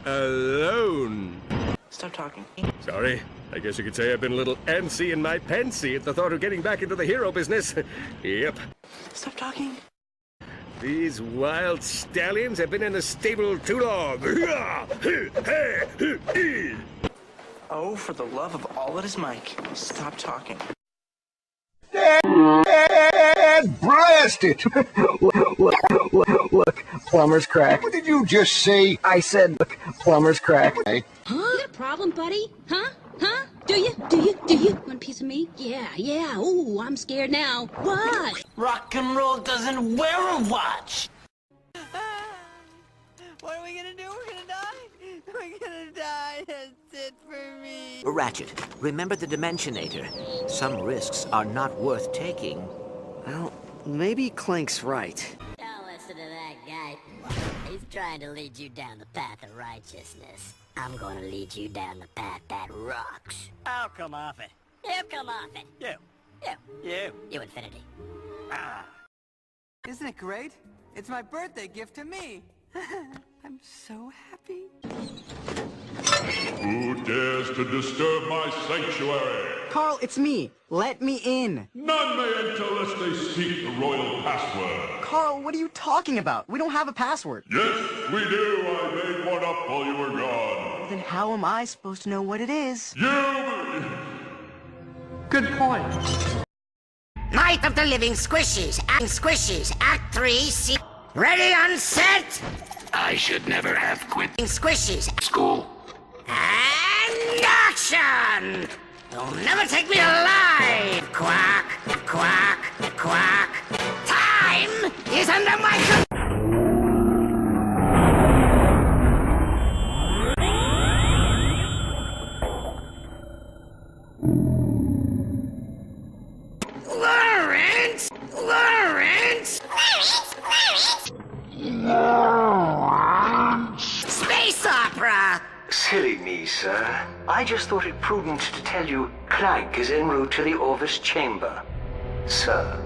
alone. Stop talking. Sorry. I guess you could say I've been a little antsy in my pantsy at the thought of getting back into the hero business. Yep. Stop talking. These wild stallions have been in the stable too long. Oh, for the love of all that is Mike, stop talking. Dad, blast it! Look, plumber's crack. What did you just say? I said, look, plumber's crack. Huh? You got a problem, buddy? Huh? Huh? Do you? Want a piece of me? Yeah. Ooh, I'm scared now. What? Rock and roll doesn't wear a watch. What are we gonna do? We're gonna die? We're gonna die. That's it for me. Ratchet, remember the Dimensionator. Some risks are not worth taking. Well, maybe Clank's right. Don't listen to that guy. He's trying to lead you down the path of righteousness. I'm gonna lead you down the path that rocks. I'll come off it. You come off it. You Infinity. Isn't it great? It's my birthday gift to me. I'm so happy. Who dares to disturb my sanctuary? Carl, it's me. Let me in. None may enter unless they speak the royal password. Carl, what are you talking about? We don't have a password. Yes, we do. I made one up while you were gone. Then how am I supposed to know what it is? You... Good point. Night of the Living Squishies. Act 3, scene. Ready, on set. I should never have quit Squishies. school. And action! You'll never take me alive! Quack, quack, quack. Time is under my control! Lawrence! Space opera! Silly me, sir. I just thought it prudent to tell you Clank is en route to the Orvis chamber. Sir.